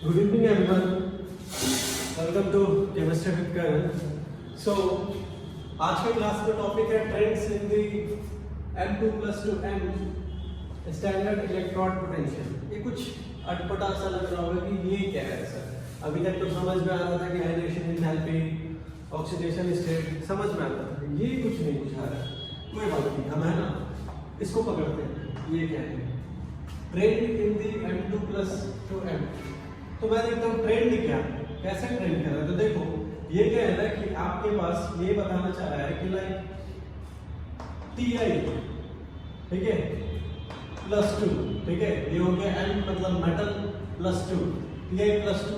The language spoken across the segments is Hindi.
Good evening everyone. Welcome to Chemistry with Karan. So आज के क्लास का टॉपिक है trends in the M2 plus to M standard electrode potential. ये कुछ अटपटा सा लग रहा होगा कि ये क्या है सर। अभी तक तो समझ में आ रहा था कि हाइड्रेशन एंथैल्पी, ऑक्सीडेशन स्टेट समझ में आता था, ये कुछ नहीं कुछ आ रहा है। कोई बात नहीं, हम है ना इसको पकड़ते हैं। ये क्या है? Trend in the M2 plus to M। तो मैं देखता हूँ ट्रेंड क्या है, कैसे ट्रेंड कर रहा है। तो देखो ये क्या है ना कि आपके पास ये बताना चाह रहा है कि लाइक Ti, ठीक है, +2, ठीक है, ये हो गया M मतलब मेटल +2, Ti +2,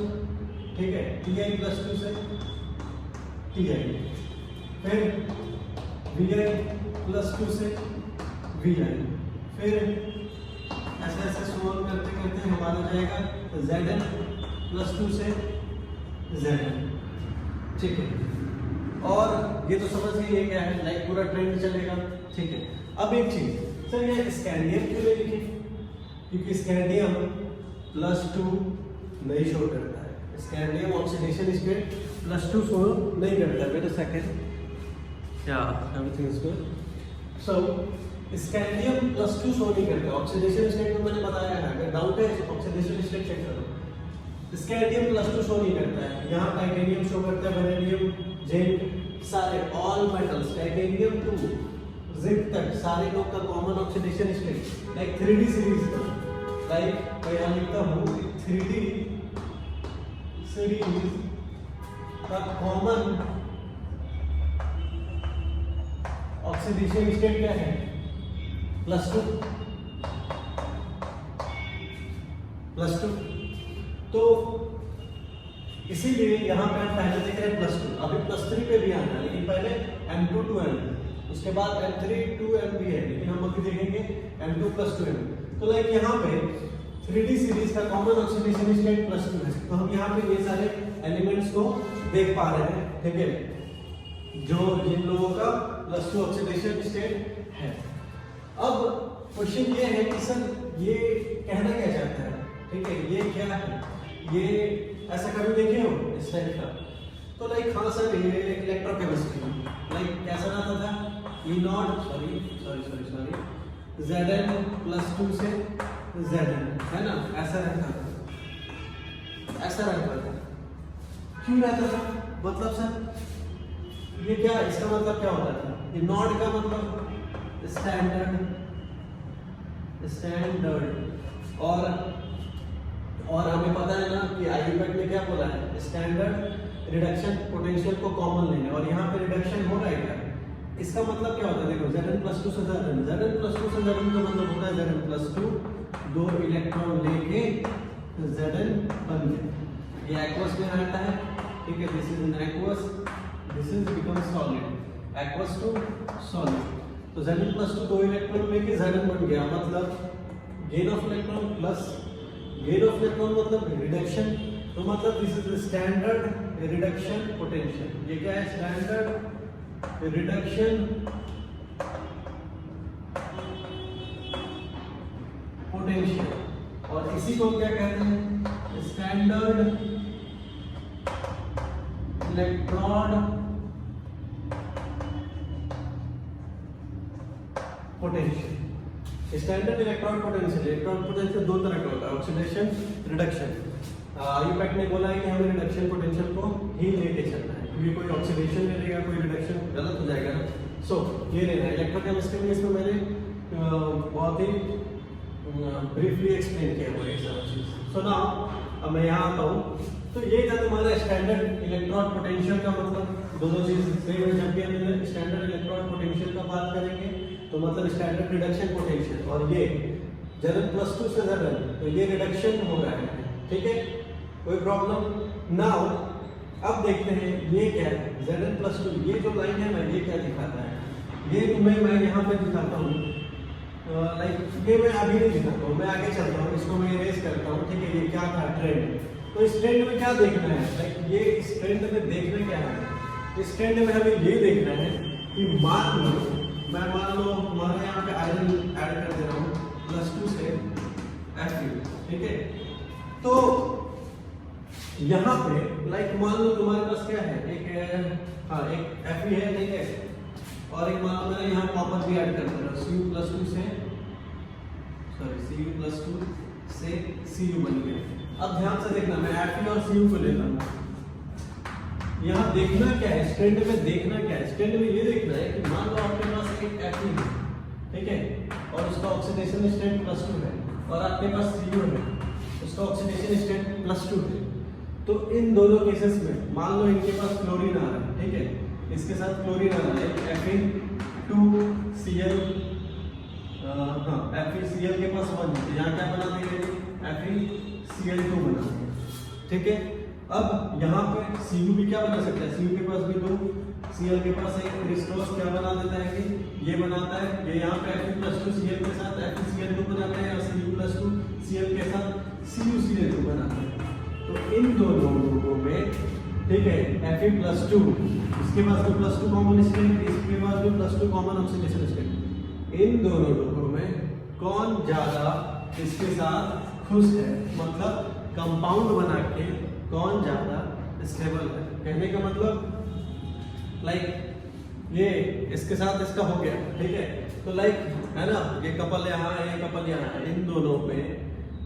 ठीक है, Ti +2 से Ti, फिर Vi +2 से Vi, फिर ऐसे ऐसे सोल्व करते करते हमारा जाएगा Zn +2 से Zn, ठीक है। और ये तो समझ गए ये क्या है, लाइक पूरा ट्रेंड चलेगा, ठीक है। अब एक चीज सर, ये स्कैंडियम क्यों नहीं लिखी? क्योंकि स्कैंडियम +2 नहीं शो करता है। स्कैंडियम ऑक्सीडेशन स्टेट +2 शो नहीं करता है। वेट अ सेकंड, या everything is good. So scandium +2 show नहीं करता। ऑक्सीडेशन स्टेट में मैंने बताया है, अगर डाउट है ऑक्सीडेशन स्टेट चेक करो। स्कैंडियम +2 शो नहीं करता है। यहाँ टाइटेनियम शो करता है, वेनेडियम, जिंक, सारे all metals, titanium to zinc तक सारे लोग का common oxidation state like 3D series का, लाइक मैं यहाँ लिखता हूँ 3D सीरीज का कॉमन ऑक्सीडेशन स्टेट क्या है? +2। तो इसीलिए यहाँ पे हम पहले देख रहे हैं +2, अभी +3 पे भी आना है, लेकिन पहले M2 to M, उसके बाद M3 to M भी है, लेकिन हम अभी देखेंगे M2 plus to M। तो लाइक यहाँ पे 3D सीरीज का कॉमन ऑक्सीडेशन स्टेट +2 है। तो हम यहाँ पे ये सारे एलिमेंट्स को देख पा रहे हैं, ठीक है, जो जिन लोगों का +2 ऑक्सीडेशन स्टेट है। अब क्वेश्चन ये है कि सर ये कहना क्या चाहता है, ठीक है, ये क्या है? ये ऐसा कभी देखे हो इस टाइप का? तो लाइक हाँ सर, ये इलेक्ट्रोकेमिस्ट्री लाइक कैसा रहता था, E0 Zn +2 से Zn, है ना, ऐसा रहता था, ऐसा रहता था। क्यों रहता था? मतलब सर ये क्या, इसका मतलब क्या होता था? E0 का मतलब स्टैंडर्ड, और हमें पता है ना कि IUPAC में क्या बोला है, स्टैंडर्ड रिडक्शन पोटेंशियल को कॉमन लेना, और यहाँ पे रिडक्शन हो रहा है क्या? इसका मतलब क्या होता है? देखो Zn +2 से Zn, Zn +2 से Zn का मतलब होता है Zn +2 2 इलेक्ट्रॉन लेके Zn बन गया। ये एक्वस में रहता है, ठीक है, this is an aqueous, this is become solid, aqueous to solid. तो Zn +2 2 इलेक्ट्रॉन लेके Zn बन गया, मतलब gain of electron plus gain of electron मतलब रिडक्शन। तो मतलब this is standard reduction potential. ये क्या है? स्टैंडर्ड रिडक्शन पोटेंशियल, और इसी को क्या कहते हैं? Standard electron potential. Standard electron potential दो तरह का होता है, ऑक्सीडेशन, रिडक्शन। IUPAC ने बोला है कि हमें रिडक्शन पोटेंशियल को ही लेके चलना है, क्योंकि कोई ऑक्सीडेशन ले लेगा, कोई रिडक्शन गलत हो जाएगा ना। सो ये लेना है। इलेक्ट्रोकेमिस्ट्री में इसमें मैंने बहुत ही ब्रीफली एक्सप्लेन किया हुआ है सब चीज। सो नाउ अब मैं यहाँ आता हूँ। तो ये था तुम्हारा स्टैंडर्ड इलेक्ट्रॉन पोटेंशियल का मतलब। दोनों चीज सेम है। जब भी हम स्टैंडर्ड इलेक्ट्रॉन पोटेंशियल का बात करेंगे तो मतलब स्टैंडर्ड रिडक्शन पोटेंशियल, और ये Zn +2 से Zn, तो ये रिडक्शन हो रहा है, ठीक है, कोई प्रॉब्लम नाउ। अब देखते हैं ये क्या है, Zn +2, ये जो लाइन है मैं ये क्या दिखाता है, ये तुम्हें मैं यहाँ पे दिखाता हूँ, लाइक ये मैं अभी नहीं दिखाता हूँ, मैं आगे चलता हूँ, इसको मैं इरेज करता हूँ, ठीक है। ये क्या था ट्रेंड, तो इस ट्रेंड में क्या देखना है, लाइक ये इस ट्रेंड में देखना क्या है, इस ट्रेंड में हमें ये देखना है कि मान लो मैं हमारे यहाँ पे आयरन ऐड कर दे रहा हूँ +2 से Fe, ठीक है। तो यहाँ पे लाइक मान लो तुम्हारे पास क्या है, एक Fe है, ठीक है, और एक मान लो मैंने यहाँ कॉपर भी ऐड कर दिया, Cu+2 से Cu बन गया। अब ध्यान से देखना, मैं Fe और Cu को लेता हूँ। यहाँ देखना क्या है, स्टैंड में देखना क्या है, स्टैंड में ये देखना है कि मान लो आपके पास एक Fe है, ठीक है, और उसका ऑक्सीडेशन स्टेट +2 है, और आपके पास Cu है, उसका ऑक्सीडेशन स्टेट +2 है। तो इन दोनों केसेस में मान लो इनके पास क्लोरीन आ रहा है, ठीक है, इसके साथ क्लोरीन आ रहा है, Fe2Cl, FeCl के पास 1 है, यहाँ क्या बना देंगे, FeCl2 बना देंगे, ठीक है। अब यहाँ पे Cu भी क्या बना सकता है, Cu के पास भी 2, Cl के पास एक, क्रिस्टोस क्या बना देता है कि ये बनाता है, ये यहाँ पे Fe+2Cl के साथ FeCl2 बनाता है, और Cu+2Cl के साथ CuCl2 बनाता है। तो इन दोनों लोगों में, ठीक है, Fe+2, इसके पास भी +2 कॉमन स्टेट, इसके पास भी +2 कॉमन ऑक्सीडेशन स्टेट, इन दोनों लोगों में कौन ज्यादा इसके साथ खुश है, मतलब कंपाउंड बना के कौन ज्यादा स्टेबल है। कहने का मतलब लाइक ये इसके साथ इसका हो गया, ठीक है, तो लाइक है ना, ये कपल यहाँ है, ये कपल यहाँ है, इन दोनों में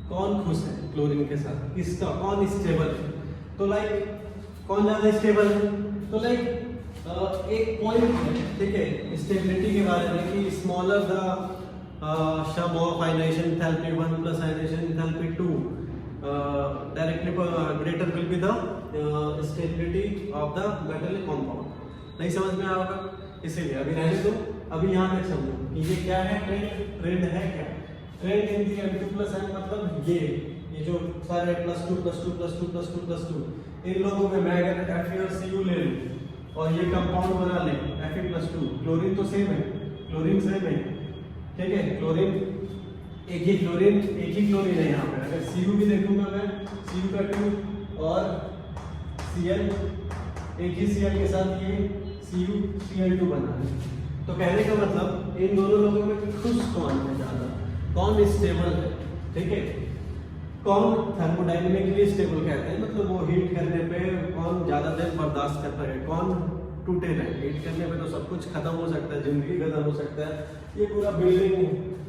कौन खुश है क्लोरीन के साथ, किसका कौन स्टेबल है। तो लाइक कौन ज्यादा स्टेबल है, तो लाइक एक पॉइंट है, ठीक है, स्टेबिलिटी के बारे में कि smaller the sum of ionisation enthalpy 1 plus ionisation enthalpy 2 directly greater will be the stability of the metal compound. नहीं समझ में आएगा, इसीलिए अभी रहने दो, अभी यहाँ तक समझो कि ये क्या है, ट्रेंड है क्या, ट्रेंड इन दी M2+M मतलब ये जो सारे +2 इन लोगों में मैं अगर Fe और Cu ले लूं और ये कंपाउंड बना ले Fe+2, क्लोरीन तो सेम है, क्लोरीन सेम है, ठीक है, क्लोरीन एक ही क्लोरीन है यहाँ पे। अगर Cu भी देखूंगा मैं, Cu का 2 और Cl, एक ही Cl के साथ ये CuCl2 बना है। तो कहने का मतलब इन दोनों लोगों में खुश कौन है ज्यादा, कौन स्टेबल है, ठीक है, कौन थर्मोडायनेमिकली स्टेबल कहते हैं, मतलब वो हीट करने पे कौन ज्यादा देर बर्दाश्त करता है, कौन टूटे नहीं। हीट करने पे तो सब कुछ खत्म हो सकता है, जिंदगी खत्म हो सकता है, ये पूरा बिल्डिंग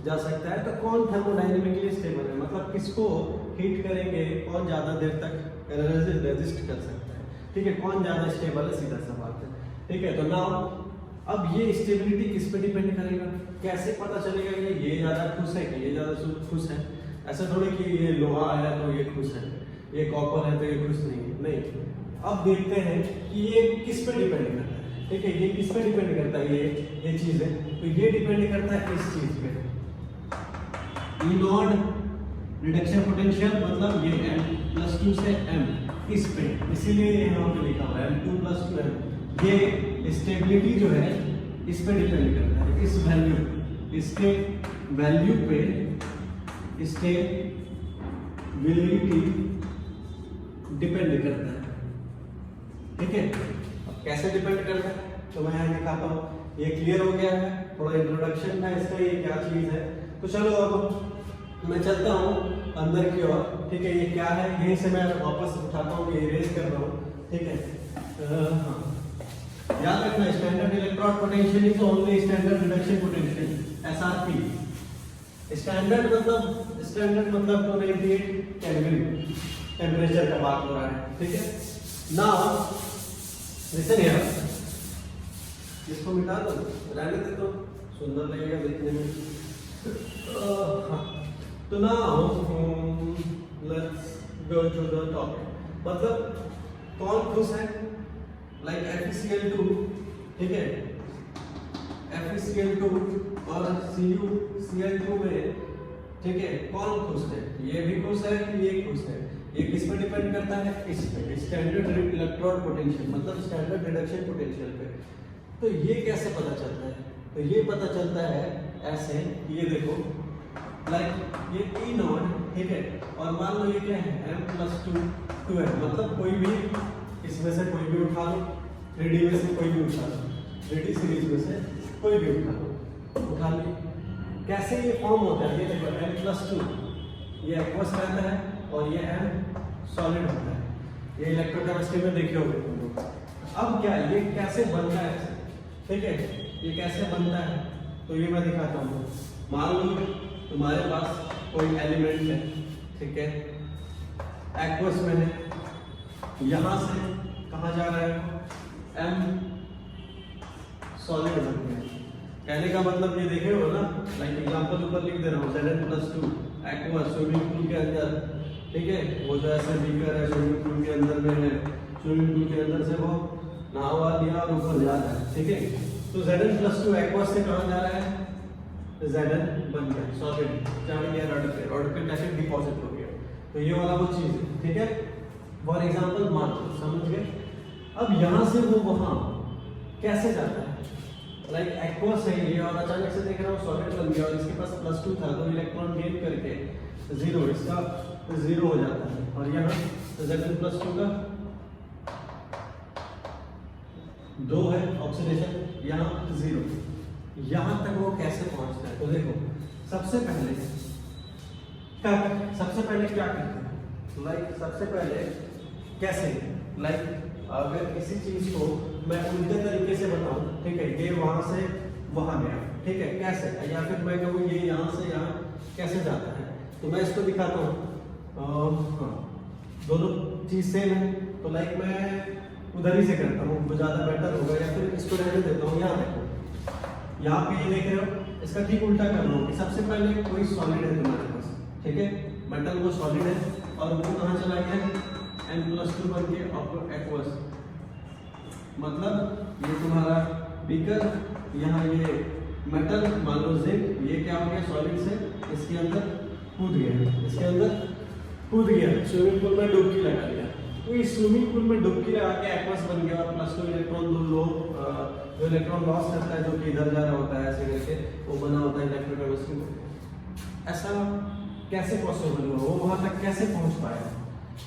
जा सकता है। तो कौन थर्मोडायनेमिकली स्टेबल है, मतलब किसको हीट करेंगे कौन ज्यादा देर तक रेजिस्ट कर सकता है, ठीक है, कौन ज्यादा स्टेबल है, सीधा सा बात है, ठीक है। तो नाउ अब ये स्टेबिलिटी किस पे डिपेंड करेगा, कैसे पता चलेगा कि ये ज्यादा खुश है कि ये ज्यादा खुश है। ऐसा थोड़ी कि ये लोहा है तो ये खुश है, ये कॉपर है तो ये खुश नहीं। अब देखते हैं कि ये किस पे डिपेंड करता है, ठीक है, ये किस पे डिपेंड करता है, ये चीज है, तो ये डिपेंड करता है इस चीज पे, ई नॉट रिडक्शन पोटेंशियल, मतलब ये M+2 से M, इस पे, इसीलिए यहाँ पे लिखा हुआ है M2+2M। ये स्टेबिलिटी जो है इस पे डिपेंड करता है, इस वैल्यू, इसके वैल्यू पे स्टेबिलिटी डिपेंड करता है, ठीक है। अब कैसे डिपेंड करता है तो मैं यहाँ दिखाता हूँ, ये क्लियर हो गया है, थोड़ा इंट्रोडक्शन था इसका, ये क्या चीज है। तो चलो अब मैं चलता हूँ अंदर की ओर, ठीक है, ये क्या है, यहीं से मैं वापस उठाता हूँ, ये इरेज कर रहा हूँ, ठीक है। हाँ, याद रखना, standard electron potential is only standard reduction potential, SRP। Standard मतलब 298 केल्विन टेम्परेचर का बात हो रहा है, ठीक है। नाउ लिसन हियर, इसको मिटा दो, रहने दे तो सुंदर लगेगा देखने में। तो now let's go to the topic, मतलब कौन खुश है, लाइक FeCl2, ठीक है, FeCl2 और CuCl2 में, ठीक है, कौन खुश है, ये भी खुश है कि ये खुश है, ये किस पे डिपेंड करता है, इस पे, स्टैंडर्ड इलेक्ट्रॉन पोटेंशियल, मतलब स्टैंडर्ड रिडक्शन पोटेंशियल पे। तो ये कैसे पता चलता है, तो ये पता चलता है ऐसे, ये देखो, लाइक ये E नॉट, ठीक है, और मान लो ये क्या है, M+2 है, मतलब कोई भी इसमें से कोई भी उठा लो, 3D में से कोई भी उठा लो, 3D सीरीज में से कोई भी उठा लो, कैसे ये फॉर्म होता है, ये देखो M+2, ये एक्वस रहता है और ये M सॉलिड होता है। ये इलेक्ट्रोकेमिस्ट्री में देखे होंगे तुम लोग। अब क्या ये कैसे बनता है, ठीक है, ये कैसे बनता है तो ये मैं दिखाता हूँ। मान लो तुम्हारे पास कोई एलिमेंट है, ठीक है, एक्वस में है, यहाँ से कहाँ जा रहा है, एम सॉलिड बन गया। कहने का मतलब ये देखे हो ना, लाइक एग्जांपल ऊपर लिख दे रहा हूँ, Zn+2 एक्वस स्विमिंग पूल के अंदर, ठीक है, वो जो ऐसे बीकर है स्विमिंग पूल के अंदर में है, स्विमिंग पूल के अंदर से वो नहावा दिया और ऊपर जा रहा है, ठीक है। तो Zn+2 एक्वस से कहाँ जा रहा है, Zn बन गया सॉलिड, क्या बन गया, रॉड पे जाके डिपॉजिट हो गया। तो ये वाला वो चीज है, ठीक है। फॉर एग्जांपल मान लो, समझ गए। अब यहाँ से वो वहाँ कैसे जाता है, लाइक एक्वस है ये और अचानक से देख रहा हूँ सॉलिड बन गया और इसके पास +2 था तो इलेक्ट्रॉन गेन करके 0, इसका 0 हो जाता है और यहाँ Zn+2 का 2 है ऑक्सीडेशन, यहाँ 0। यहाँ तक वो कैसे पहुँचता है, तो देखो सबसे पहले क्या करते हैं, लाइक सबसे पहले कैसे, लाइक अगर किसी चीज को मैं उल्टे तरीके से बताऊं, ठीक है, ये वहां से वहां गया, ठीक है, कैसे, या फिर मैं कहूँ ये यहाँ से यहाँ कैसे जाता है, तो मैं इसको दिखाता हूँ। हाँ, दोनों चीज सेम है तो लाइक मैं उधर ही से करता हूँ, वो ज्यादा बेटर होगा, या फिर इसको रहने देता हूँ। यहाँ देखो, यहाँ पे ये देख रहे हो, इसका ठीक उल्टा कर रहा हूँ कि सबसे पहले कोई सॉलिड है तुम्हारे पास, ठीक है, मेटल वो सॉलिड है और वो कहाँ चला गया, N+2 बन के एक्वस, मतलब ये तुम्हारा बीकर, यहाँ ये मेटल मान लो जिंक, ये क्या हो गया सॉलिड से इसके अंदर कूद गया, स्विमिंग पूल में डुबकी लगा लिया। तो इस स्विमिंग पूल में डुबकी लगा के एक्वस बन गया और +2 इलेक्ट्रॉन जो इलेक्ट्रॉन लॉस करता है, जो कि इधर जा रहा होता है ऐसे करके, वो बना होता है इलेक्ट्रोकेमिस्ट्री में। ऐसा कैसे पॉसिबल हुआ, वो वहां तक कैसे पहुंच पाया,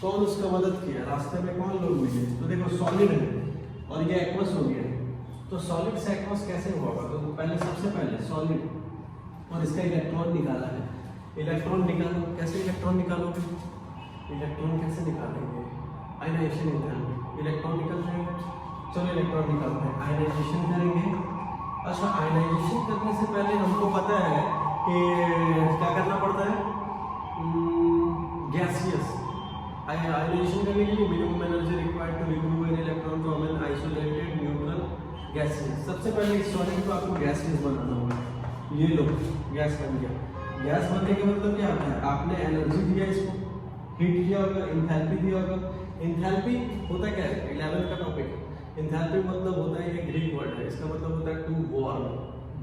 कौन उसका मदद किया, रास्ते में कौन लोग मिले, तो देखो सॉलिड है और ये एक्वस हो गया, तो सॉलिड से एक्वस कैसे हुआ होगा, तो पहले सबसे पहले सॉलिड और इसका इलेक्ट्रॉन निकाला है, इलेक्ट्रॉन निकालो, कैसे इलेक्ट्रॉन निकालोगे, इलेक्ट्रॉन कैसे निकालेंगे, आयनाइजेशन एंथैल्पी, इलेक्ट्रॉन निकल जाएगा, चलो इलेक्ट्रॉन निकालते हैं, आयनाइजेशन करेंगे। अच्छा, आयनाइजेशन करने से पहले हमको पता है कि क्या करना पड़ता है, गैसियस आयनाइजेशन करने के लिए minimum energy required to remove an electron from an isolated neutral gaseous. सबसे पहले इस सॉलिड को आपको गैसियस बनाना होगा, ये लो गैस बन गया। गैस बनने का मतलब क्या होता है, आपने एनर्जी दिया, इसको हीट किया होगा, इंथैल्पी दिया होगा। इंथैल्पी होता क्या है, 11 का टॉपिक, इंथैल्पी मतलब होता है, ये ग्रीक वर्ड है, इसका मतलब होता है टू वार्म,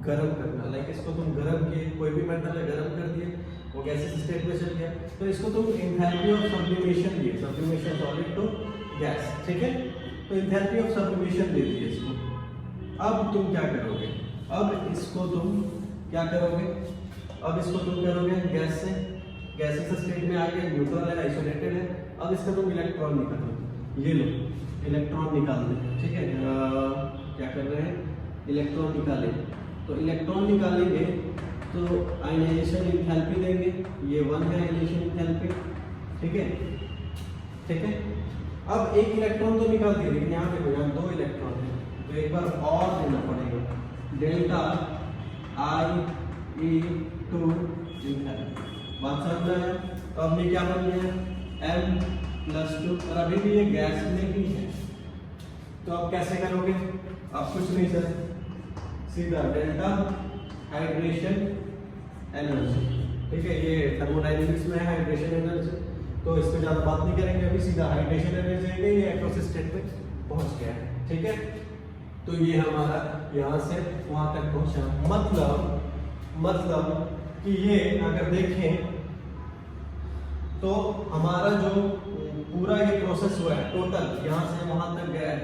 गर्म करना। लाइक इसको तुम गर्म किए, कोई भी मेटल है गर्म कर दिए, वो गैसियस स्टेट में चल गया, तो इसको तुम इंथैल्पी ऑफ सब्लिमेशन दिए, सब्लिमेशन सॉलिड टू गैस, ठीक है, तो इंथैल्पी ऑफ सब्लिमेशन दे दिए इसको। अब तुम क्या करोगे, अब इसको तुम क्या करोगे, अब इसको तुम करोगे गैस से, गैसियस स्टेट में आ गया, न्यूट्रल है, आइसोलेटेड है। अब इसका तुम इलेक्ट्रॉन निकालो, ये लो इलेक्ट्रॉन निकाल दे, ठीक है, क्या कर रहे हैं, इलेक्ट्रॉन निकाले, तो इलेक्ट्रॉन निकालेंगे तो आयनाइजेशन एंथैल्पी देंगे, ये 1 है आयनाइजेशन एंथैल्पी, ठीक है, ठीक है। अब एक इलेक्ट्रॉन तो निकाल दिए, लेकिन यहाँ देखो यहाँ 2 इलेक्ट्रॉन है, तो एक बार और देना पड़ेगा, डेल्टा IE2 एंथैल्पी। बात समझ में आया, तो अब ये क्या बन गया, M+2, और अभी भी ये गैस में ही है, तो अब कैसे करोगे, आप कुछ नहीं सर, सीधा डेल्टा हाइड्रेशन एनर्जी, ठीक है, ये थर्मोडायनेमिक्स में है हाइड्रेशन एनर्जी, तो इस पर ज़्यादा बात नहीं करेंगे, अभी सीधा हाइड्रेशन एनर्जी है, ये एक्वस स्टेट पे पहुंच गया है, ठीक है। तो ये हमारा यहाँ से वहाँ तक पहुँचा, मतलब कि ये अगर देखें तो हमारा जो पूरा ये प्रोसेस हुआ है टोटल, यहाँ से वहाँ तक गया है,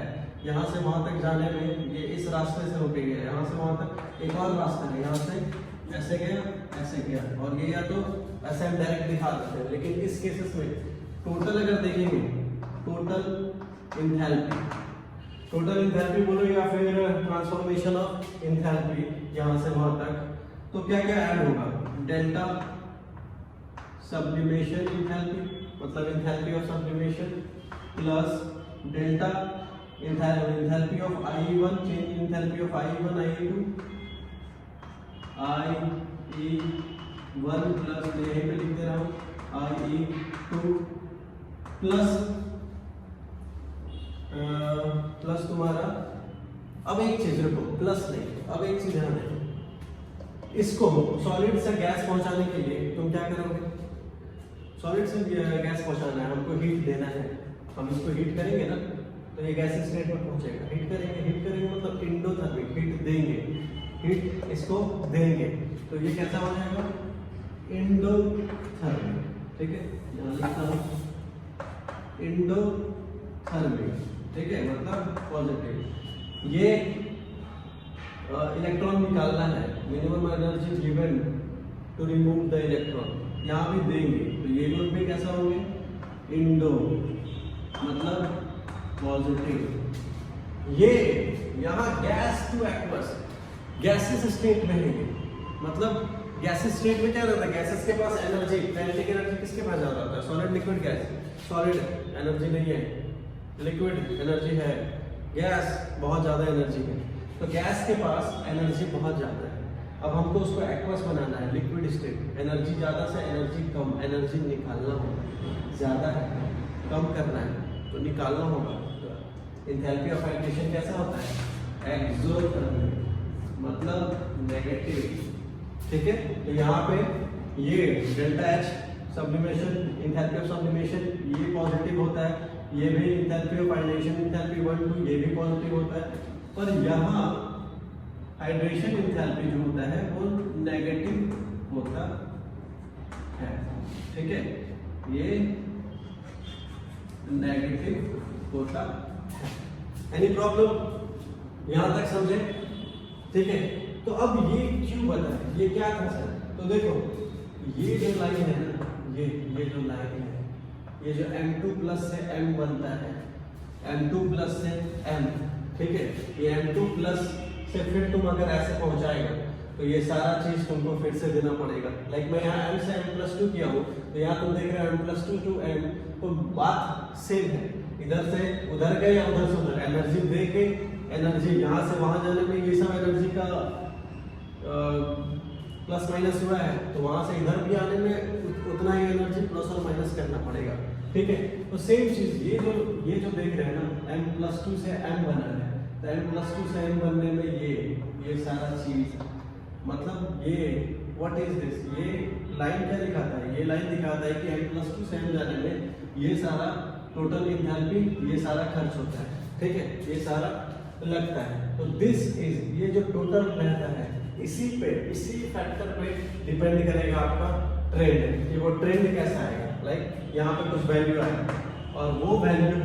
यहाँ से वहाँ तक जाने में ये इस रास्ते से होके गया, यहाँ से वहाँ तक एक और रास्ता है, यहाँ से ऐसे गया, और ये या तो ऐसे हम डायरेक्ट दिखा देते हैं, लेकिन इस केसेस में टोटल अगर देखेंगे, टोटल इंथैल्पी बोलो या फिर ट्रांसफॉर्मेशन ऑफ इंथैल्पी यहाँ से वहाँ तक, तो क्या क्या ऐड होगा, डेल्टा सब्लिमेशन इंथैल्पी, मतलब enthalpy of sublimation, plus delta enthalpy of IE1, change in enthalpy of IE1 IE2 IE1 plus यहीं पे लिख दे रहा हूँ IE2 प्लस तुम्हारा, अब एक चीज रुको, प्लस नहीं, अब एक चीज ध्यान रखो, इसको सॉलिड से गैस पहुंचाने के लिए तुम क्या करोगे, सॉलिड से गैस पहुंचाना है, हमको हीट देना है, हम इसको हीट करेंगे ना तो ये गैस स्टेट में पहुंचेगा, हीट करेंगे मतलब इंडोथर्मिक, हीट देंगे, हीट इसको देंगे, तो ये कैसा हो जाएगा, इंडोथर्मिक, ठीक है, यहाँ लिखता हूँ इंडोथर्मिक, ठीक है, मतलब पॉजिटिव। ये इलेक्ट्रॉन निकालना है, minimum energy given to remove the electron, यहाँ भी देंगे, तो ये लोग भी कैसा होंगे, इंडो मतलब पॉजिटिव। ये यहाँ gas two aqueous, gases state में है, मतलब गैसेस स्टेट में क्या रहता है, गैसेस के पास एनर्जी, काइनेटिक एनर्जी किसके पास ज्यादा होता है, solid liquid gas, solid energy नहीं है, लिक्विड एनर्जी है, गैस बहुत ज्यादा एनर्जी है, तो गैस के पास एनर्जी बहुत ज्यादा है। अब हमको उसको एक्वस बनाना है, लिक्विड स्टेट, एनर्जी ज्यादा से एनर्जी कम, एनर्जी निकालना होगा, ज्यादा है कम करना है तो निकालना होगा। एंथैल्पी ऑफ हाइड्रेशन कैसा होता है, एक्सोथर्मिक मतलब नेगेटिव, ठीक है, तो यहाँ पे ये delta H sublimation, enthalpy of sublimation ये पॉजिटिव होता है, ये भी एंथैल्पी ऑफ हाइड्रेशन एंथैल्पी 1 2 ये भी पॉजिटिव होता है, पर यहाँ हाइड्रेशन एंथैल्पी जो होता है वो नेगेटिव होता है, ठीक है, ये नेगेटिव होता है। एनी प्रॉब्लम यहां तक समझे, ठीक है, तो अब ये क्यों बना है, ये क्या था सर, तो देखो ये जो लाइन है ना, ये जो लाइन है, ये जो M2 प्लस से M बनता है, M2 प्लस से M, ठीक है, ये M2 प्लस से फिर तुम अगर ऐसे पहुंचाएगा तो ये सारा चीज तुमको फिर से देना पड़ेगा, लाइक मैं यहाँ M से M+2 किया हूँ, तो यहाँ तुम देख रहे हो M+2 to M, तो बात सेम है, इधर से उधर गए या उधर से उधर, एनर्जी दे के एनर्जी यहाँ से वहां जाने में ये सब एनर्जी का प्लस माइनस हुआ है, तो वहां से इधर भी आने में उतना ही एनर्जी प्लस और माइनस करना पड़ेगा, ठीक है, तो सेम चीज ये जो देख रहे हैं ना, M+2 से M बना है, तो M+2 से M बनने में ये सारा चीज, मतलब ये व्हाट इज दिस, ये लाइन क्या दिखाता है, ये लाइन दिखाता है कि M+2 से M जाने में ये सारा टोटल एंथैल्पी, ये सारा खर्च होता है, ठीक है, ये सारा लगता है, तो दिस इज, ये जो टोटल रहता है इसी फैक्टर पे डिपेंड करेगा आपका ट्रेंड, कि वो ट्रेंड कैसा आएगा, लाइक यहाँ पे कुछ वैल्यू आएगा और वो वैल्यू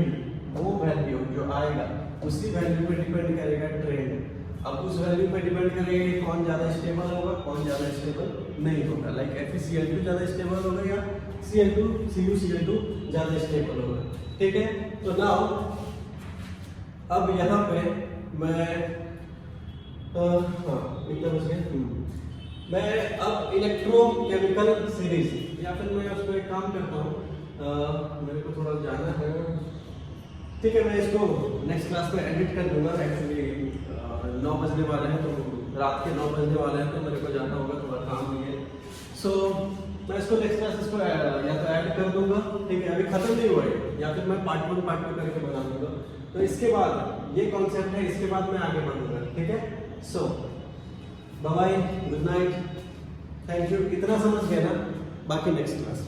जो आएगा उसी वैल्यू पे डिपेंड करेगा ट्रेंड। अब उस वैल्यू पे डिपेंड करेगा कि कौन ज्यादा स्टेबल होगा, कौन ज्यादा स्टेबल नहीं होगा, लाइक FeCl2 ज्यादा स्टेबल होगा या CuCl2 ज्यादा स्टेबल होगा, ठीक है। तो नाउ अब यहाँ पे मैं मैं अब इलेक्ट्रोकेमिकल सीरीज या फिर मैं उस पर एक काम करता हूँ, मेरे को थोड़ा जाना है, ठीक है, मैं इसको नेक्स्ट क्लास में एडिट कर दूंगा, एक्चुअली 9 बजने वाले हैं, तो रात के 9 बजने वाले हैं, तो मेरे को जाना होगा, थोड़ा काम नहीं है, सो मैं इसको नेक्स्ट क्लास इसको या तो ऐड कर दूंगा, ठीक है, अभी खत्म नहीं हुआ है, या फिर मैं पार्ट 1 करके बना दूंगा, तो इसके बाद ये कॉन्सेप्ट है, इसके बाद मैं आगे बढ़ूंगा, ठीक है। So bye bye, good night, thank you, इतना समझ गया ना, बाकी नेक्स्ट क्लास।